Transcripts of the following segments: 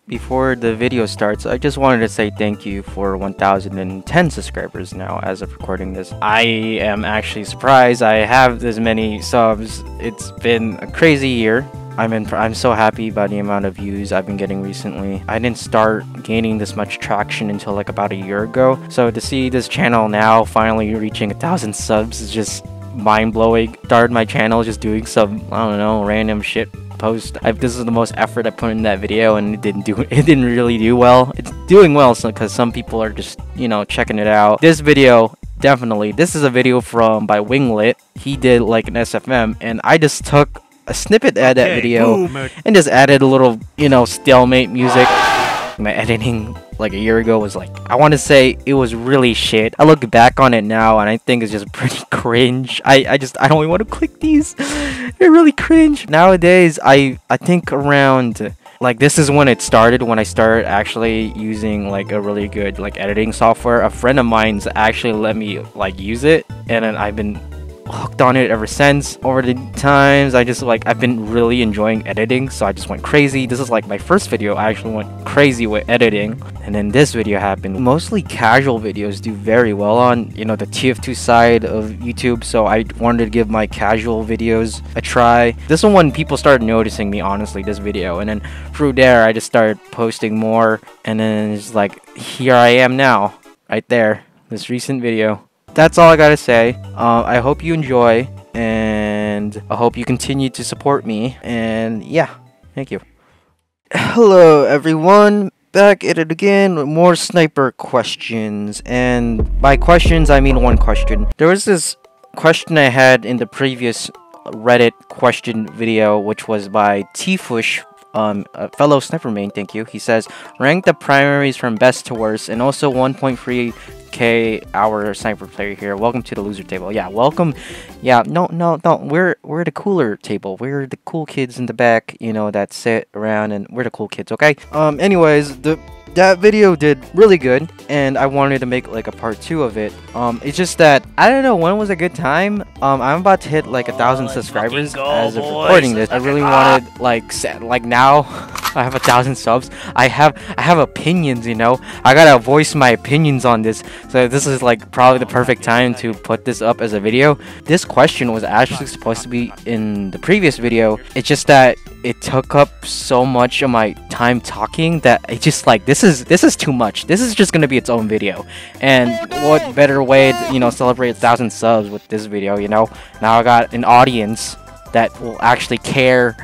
before the video starts, I just wanted to say thank you for 1,010 subscribers now as of recording this. I am actually surprised I have this many subs. It's been a crazy year. I'm so happy by the amount of views I've been getting recently. I didn't start gaining this much traction until like about a year ago. So to see this channel now finally reaching 1,000 subs is just mind-blowing. Started my channel just doing some, I don't know, random shit post. This is the most effort I put in that video, and it didn't really do well. It's doing well because some people are just, you know, checking it out. This video, definitely, this is a video by Winglet. He did like an SFM, and I just took a snippet of that video and just added a little, you know, stalemate music. My editing like a year ago was like, I want to say it was really shit. I look back on it now and I think it's just pretty cringe. I don't even want to click these. They're really cringe. Nowadays, I think around like this is when it started, when I started actually using like a really good like editing software. A friend of mine's actually let me like use it, and then I've been hooked on it ever since. Over the times, I've been really enjoying editing, so I just went crazy. This is like my first video I actually went crazy with editing, and then this video happened. Mostly casual videos do very well on, you know, the TF2 side of YouTube, so I wanted to give my casual videos a try. This one when people started noticing me, honestly, this video, and then through there I just started posting more, and then it's like, here I am now, right there, this recent video. That's all I gotta say. I hope you enjoy, and I hope you continue to support me, and yeah, thank you. Hello everyone, back at it again with more sniper questions, and by questions I mean one question. There was this question I had in the previous Reddit question video, which was by TF2, a fellow sniper main, thank you. He says, rank the primaries from best to worst, and also 1.3k our sniper player here. Welcome to the loser table. Yeah, welcome. Yeah, no, we're the cooler table. We're the cool kids in the back, you know, that sit around, and we're the cool kids, okay? Anyways, that video did really good, and I wanted to make like a part 2 of it. It's just that I don't know when was a good time. I'm about to hit like 1,000 subscribers as of recording this. I really wanted like now I have 1,000 subs. I have opinions, you know. I gotta voice my opinions on this. So this is like probably the perfect time to put this up as a video. This question was actually supposed to be in the previous video. It's just that it took up so much of my time talking that it just like this is too much. This is just gonna be its own video, and what better way to, you know, celebrate 1,000 subs with this video, you know? Now I got an audience that will actually care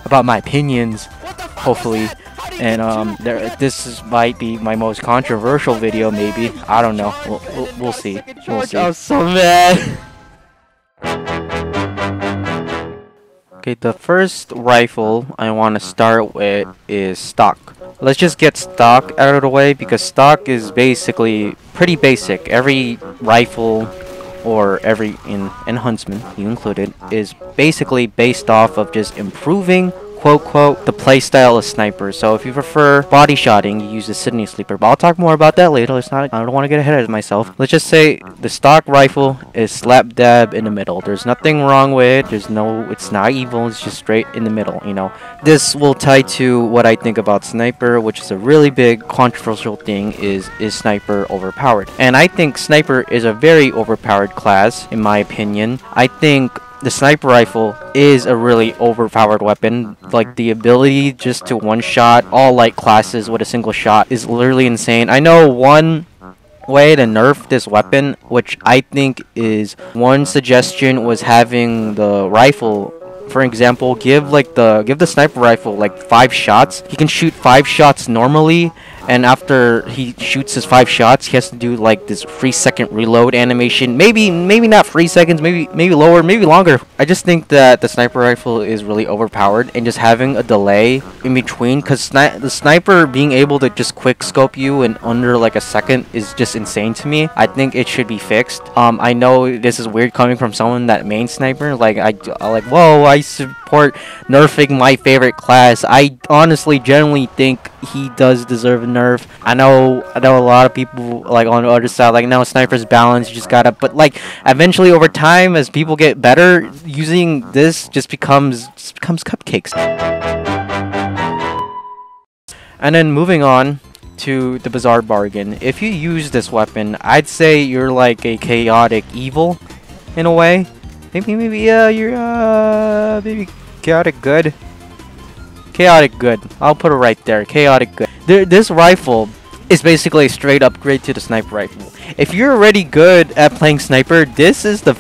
about my opinions, hopefully, and might be my most controversial video, maybe. I don't know. We'll see. We'll see. I'm so mad. Okay, the first rifle I want to start with is stock. Let's just get stock out of the way, because stock is basically pretty basic. Every rifle, or every in Huntsman, you included, is basically based off of just improving, quote quote, the playstyle of sniper. So if you prefer body shotting, you use the Sydney sleeper, but I'll talk more about that later. I don't want to get ahead of myself. Let's just say the stock rifle is slap dab in the middle. There's nothing wrong with it. It's not evil. It's just straight in the middle, you know. This will tie to what I think about sniper, which is a really big controversial thing. Is sniper overpowered? And I think sniper is a very overpowered class, in my opinion. I think the sniper rifle is a really overpowered weapon. Like, the ability just to one-shot all light classes with a single shot is literally insane. I know one way to nerf this weapon, which I think is one suggestion, was having the rifle, for example, give the sniper rifle like 5 shots. He can shoot 5 shots normally, and after he shoots his 5 shots, he has to do like this 3-second reload animation. Maybe not 3 seconds, maybe lower, maybe longer. I just think that the sniper rifle is really overpowered, and just having a delay in between, because the sniper being able to just quick scope you in under like a second is just insane to me. I think it should be fixed. I know this is weird coming from someone that main sniper. Like whoa, I support nerfing my favorite class. I honestly genuinely think he does deserve a nerf. I know a lot of people like on the other side like, no, sniper's balanced, you just gotta, but like eventually over time as people get better, using this just becomes cupcakes. And then moving on to the Bazaar Bargain. If you use this weapon, I'd say you're like a chaotic evil in a way. Maybe you're maybe chaotic good. Chaotic good. I'll put it right there. Chaotic good. This rifle is basically a straight upgrade to the sniper rifle. If you're already good at playing sniper, this is the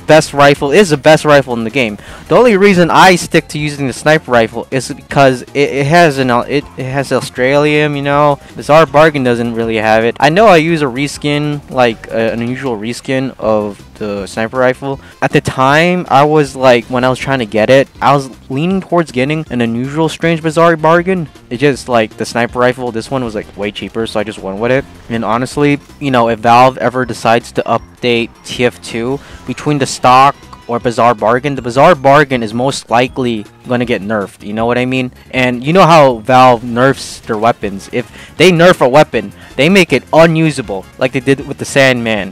best rifle. Is the best rifle in the game. The only reason I stick to using the sniper rifle is because it has Australium, you know. Bazaar Bargain doesn't really have it. I know I use a reskin, like an unusual reskin of the sniper rifle. At the time, I was like, when I was trying to get it, I was leaning towards getting an unusual strange Bazaar Bargain. It just like the sniper rifle, this one was like way cheaper, so I just went with it. And honestly, you know, if Valve ever decides to update TF2 between the stock or Bazaar Bargain, the Bazaar Bargain is most likely gonna get nerfed, you know what I mean? And you know how Valve nerfs their weapons. If they nerf a weapon, they make it unusable, like they did with the Sandman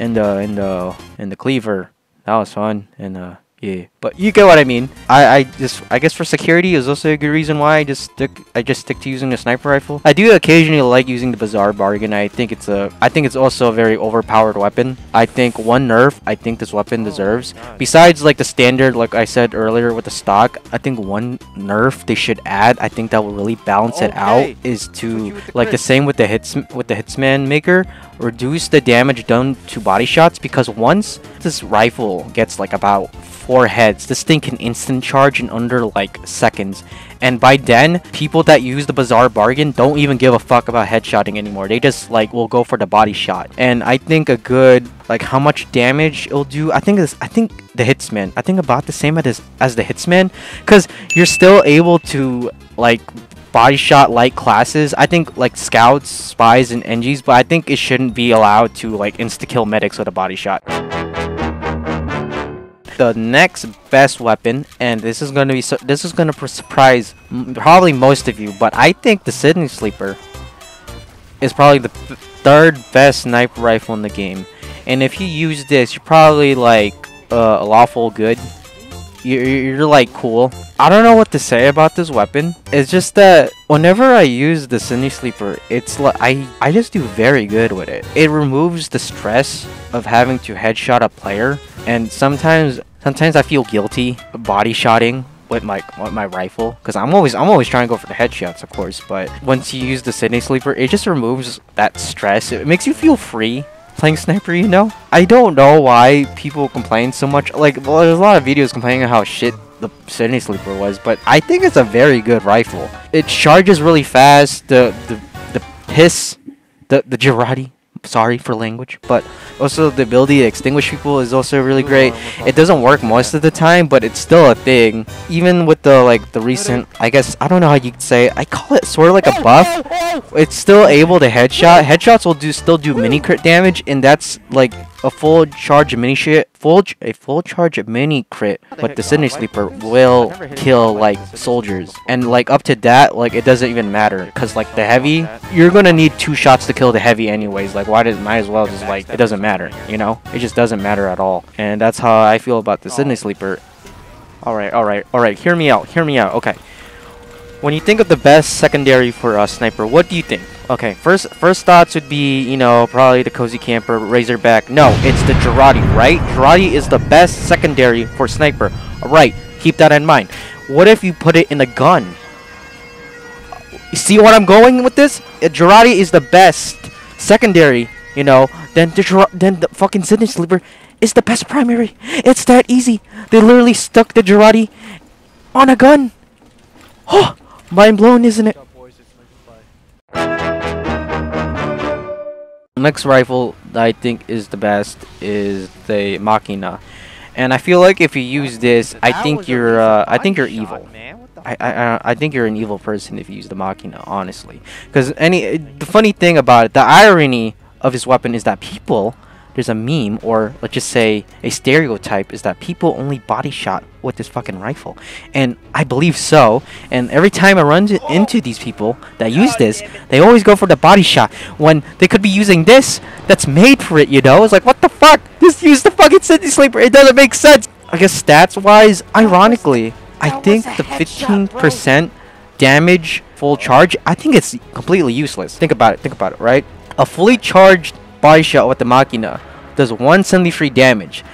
and the Cleaver. That was fun. And yeah, but you get what I mean. I guess for security is also a good reason why I just stick to using the sniper rifle. I do occasionally like using the Bazaar Bargain. I think it's also a very overpowered weapon. I think one nerf I think this weapon deserves, besides like the standard, like I said earlier with the stock, I think one nerf they should add, I think that will really balance it out, is to like the same with the Hitman maker, reduce the damage done to body shots, because once this rifle gets like about 4 heads, this thing can instant charge in under like seconds. And by then, people that use the Bazaar Bargain don't even give a fuck about headshotting anymore. They just like will go for the body shot. And I think a good, like, how much damage it'll do, I think the Hitman, I think about the same as the Hitman, because you're still able to like body shot like classes. I think like scouts, spies, and NGs, but I think it shouldn't be allowed to like insta kill medics with a body shot. The next best weapon, and this is gonna surprise probably most of you, but I think the Sydney Sleeper is probably the third best sniper rifle in the game. And if you use this, you're probably like lawful good. You're like cool. I don't know what to say about this weapon. It's just that whenever I use the Sydney Sleeper, it's like I just do very good with it. It removes the stress of having to headshot a player, and sometimes I feel guilty body shotting with my rifle, because I'm always trying to go for the headshots, of course. But once you use the Sydney Sleeper, it just removes that stress. It makes you feel free playing sniper, you know? I don't know why people complain so much. Like, well, there's a lot of videos complaining how shit the Sydney Sleeper was, but I think it's a very good rifle. It charges really fast. The hiss, the Girardi, sorry for language, but also the ability to extinguish people is also really great. It doesn't work most of the time, but it's still a thing. Even with the recent, I guess, I don't know how you could say, I call it sort of like a buff. It's still able to headshot. Headshots will still do mini crit damage, and that's like a full charge mini crit. But the Sydney Sleeper will kill like soldiers, and like up to that, like it doesn't even matter, because like the heavy, you're gonna need 2 shots to kill the heavy anyways. Like might as well just like, it doesn't matter, you know? It just doesn't matter at all. And that's how I feel about the Sydney Sleeper. Alright, hear me out, okay. When you think of the best secondary for a sniper, what do you think? Okay, first thoughts would be, you know, probably the Cozy Camper, Razorback. No, it's the Girardi, right? Girardi is the best secondary for sniper. Alright, keep that in mind. What if you put it in a gun? You see what I'm going with this? Girardi is the best secondary, you know. Then the fucking Sydney Sleeper is the best primary. It's that easy. They literally stuck the Girardi on a gun. Oh, mind blown, isn't it? Next rifle that I think is the best is the Machina, and I feel like if you use this, I think you're evil. I think you're an evil person if you use the Machina, honestly. Because the funny thing about it, the irony of his weapon is that there's a meme, or let's just say a stereotype, is that people only body shot with this fucking rifle. And I believe so. And every time I run into these people that use this, they always go for the body shot, when they could be using this that's made for it, you know? It's like, what the fuck? Just use the fucking Sydney Sleeper. It doesn't make sense. I guess stats-wise, ironically, I think the 15% damage full charge, I think it's completely useless. Think about it, right? A fully charged body shot with the Machina does 173 damage.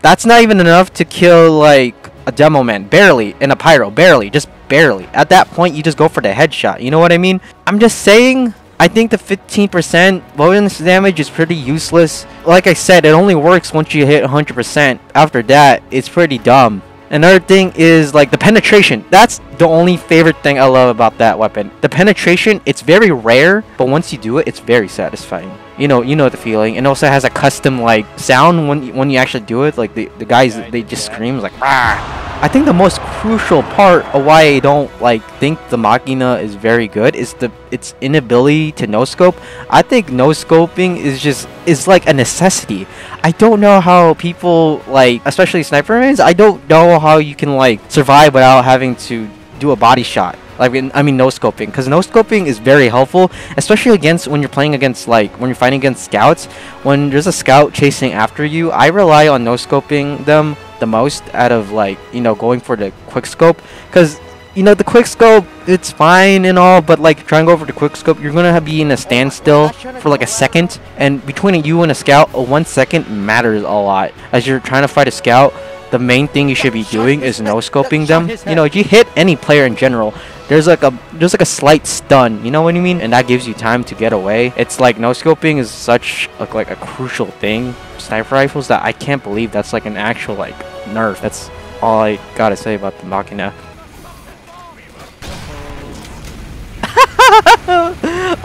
That's not even enough to kill like a demo man, barely, and a pyro, barely, just barely. At that point, you just go for the headshot. You know what I mean? I'm just saying, I think the 15% bonus damage is pretty useless. Like I said, it only works once you hit 100%. After that, it's pretty dumb. Another thing is like the penetration. That's the only favorite thing I love about that weapon. The penetration, it's very rare, but once you do it, it's very satisfying. You know the feeling. And also has a custom like sound when you actually do it. Like the guys, they just scream like rah. I think the most crucial part of why I don't like think the Machina is very good is its inability to no scope. I think no scoping is like a necessity. I don't know how people like, especially sniper mains, I don't know how you can like survive without having to do a body shot. Like I mean no scoping, because no scoping is very helpful, especially against when you're playing against like when you're fighting against scouts. When there's a scout chasing after you, I rely on no scoping them the most out of like, you know, going for the quick scope, because you know the quick scope, it's fine and all, but like trying to go over the quick scope, you're gonna be in a standstill for like a second, and between you and a scout, a 1 second matters a lot. As you're trying to fight a scout, the main thing you should be doing is no scoping them. You know, if you hit any player in general, there's like a slight stun, you know what I mean, and that gives you time to get away. It's like no scoping is such like a crucial thing, sniper rifles, that I can't believe that's like an actual like nerf. That's all I gotta say about the Machina.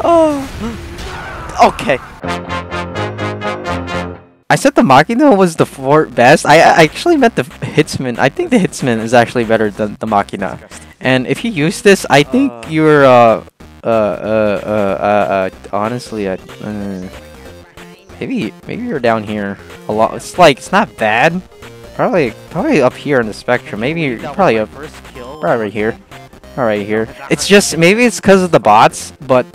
Oh, okay. I said the Machina was the fourth best. I actually meant the Hitman. I think the Hitman is actually better than the Machina. And if you use this, I think you're honestly, maybe you're down here a lot. It's like it's not bad. Probably up here in the spectrum. Maybe you're probably up, right here. Right here. It's just maybe it's because of the bots, but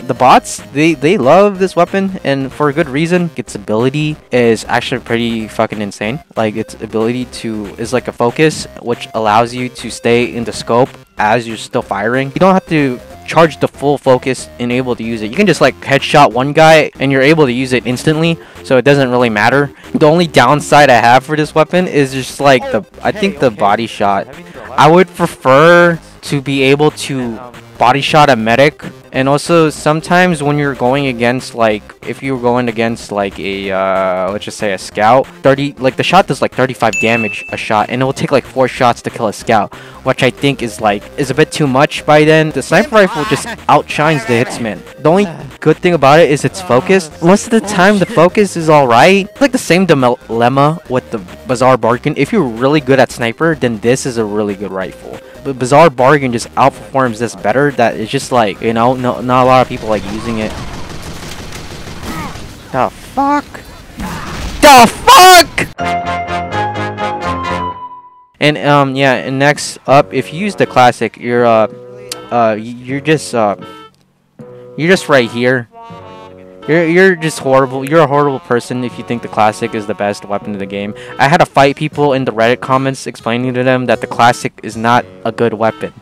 the bots they love this weapon, and for a good reason. Its ability is actually pretty fucking insane. Like its ability is like a focus, which allows you to stay in the scope as you're still firing. You don't have to charge the full focus and able to use it. You can just like headshot one guy and you're able to use it instantly, so it doesn't really matter. The only downside I have for this weapon is just like I think the body shot. I would prefer to be able to body shot a medic, and also sometimes when you're going against like, if you're going against like a let's just say a scout, like the shot does like 35 damage a shot, and it will take like 4 shots to kill a scout, which I think is a bit too much by then. The sniper rifle just outshines the Hitman. The only good thing about it is its focus. Most of the time the focus is alright. It's like the same dilemma with the Bazaar Bargain. If you're really good at sniper, then this is a really good rifle. But Bazaar Bargain just outperforms this better. That it's just like, you know, not a lot of people like using it. The fuck? The fuck? And yeah, and next up, if you use the classic, you're just right here. You're just horrible. You're a horrible person if you think the classic is the best weapon in the game. I had to fight people in the Reddit comments explaining to them that the classic is not a good weapon.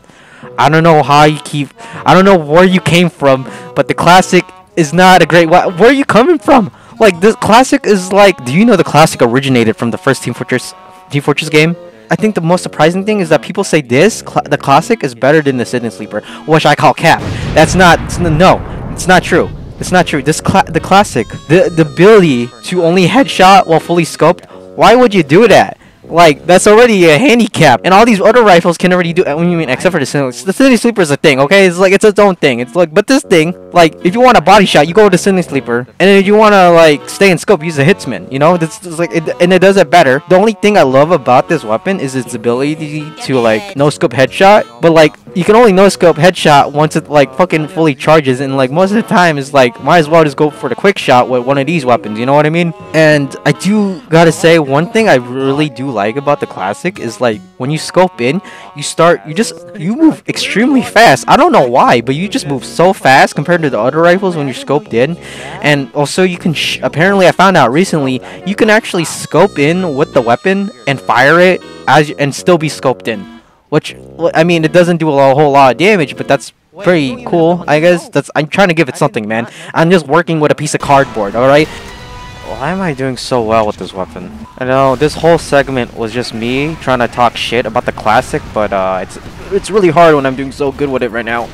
I don't know how I don't know where you came from, but the classic is not a great weapon. Where are you coming from? Like, the classic is like, do you know the classic originated from the first Team Fortress game? I think the most surprising thing is that people say the classic is better than the Sydney Sleeper, which I call cap. No, it's not true. It's not true. The classic, the ability to only headshot while fully scoped. Why would you do that? Like, that's already a handicap, and all these other rifles can already do it. What do you mean, except for the Sydney Sleeper is a thing, okay? It's like, it's its own thing. It's like, but this thing, like, if you want a body shot, you go with the Sydney Sleeper, and then if you want to like stay in scope, use the Hitman. You know, this is like, and it does it better. The only thing I love about this weapon is its ability to like no scope headshot, but like you can only no scope headshot once it like fucking fully charges, and like most of the time is like, might as well just go for the quick shot with one of these weapons. You know what I mean? And I do gotta say, one thing I really do like about the classic is like when you scope in, you move extremely fast. I don't know why, but you just move so fast compared to the other rifles when you're scoped in. And also you can apparently I found out recently you can actually scope in with the weapon and fire it and still be scoped in, which, I mean, it doesn't do a whole lot of damage, but that's pretty cool, I guess. I'm trying to give it something, man. I'm just working with a piece of cardboard, alright? Why am I doing so well with this weapon? I know this whole segment was just me trying to talk shit about the classic, but it's really hard when I'm doing so good with it right now.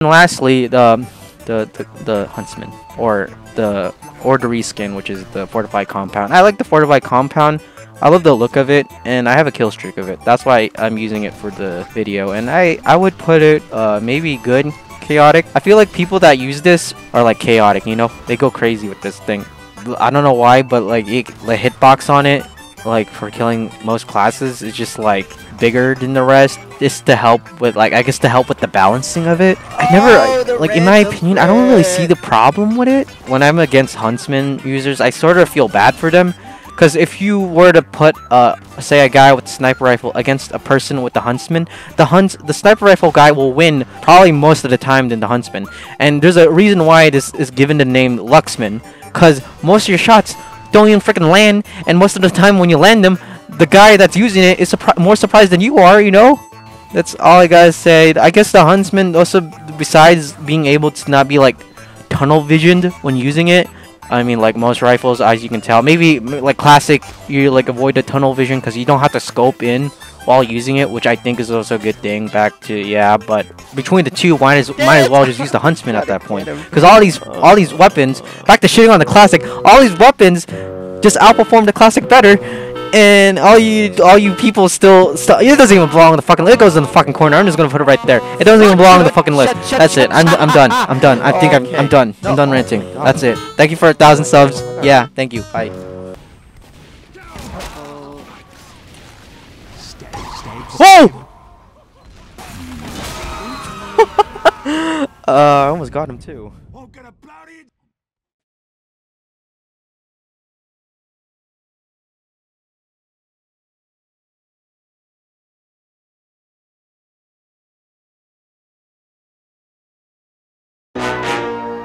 And lastly, the Huntsman, or the Ordery skin, which is the fortified compound. I like the fortified compound. I love the look of it, and I have a kill streak of it. That's why I'm using it for the video, and I would put it maybe good. Chaotic. I feel like people that use this are like chaotic, you know? They go crazy with this thing. I don't know why, but like the hitbox on it, like for killing most classes, is just like bigger than the rest. Just to help with, like, I guess to help with the balancing of it. I never, like, in my opinion, I don't really see the problem with it. When I'm against Huntsman users, I sort of feel bad for them. Because if you were to put, say, a guy with a sniper rifle against a person with the Huntsman, the sniper rifle guy will win probably most of the time than the Huntsman. And there's a reason why this is given the name Luxman. Because most of your shots don't even freaking land, and most of the time when you land them, the guy that's using it is more surprised than you are, you know? That's all I gotta say. I guess the Huntsman also, besides being able to not be, like, tunnel visioned when using it, I mean, like most rifles, as you can tell, maybe like classic, you like avoid the tunnel vision because you don't have to scope in while using it, which I think is also a good thing. Back to, yeah, but between the two, might as well just use the Huntsman at that point, because all these weapons, back to shitting on the classic, all these weapons just outperform the classic better. And all you people still it doesn't even belong in the fucking, it goes in the fucking corner. I'm just gonna put it right there. It doesn't even belong in the fucking list. That's it. I'm done. I think I'm done. I'm done ranting. That's it. Thank you for 1,000 subs. Yeah, thank you. Bye. Whoa! I almost got him too.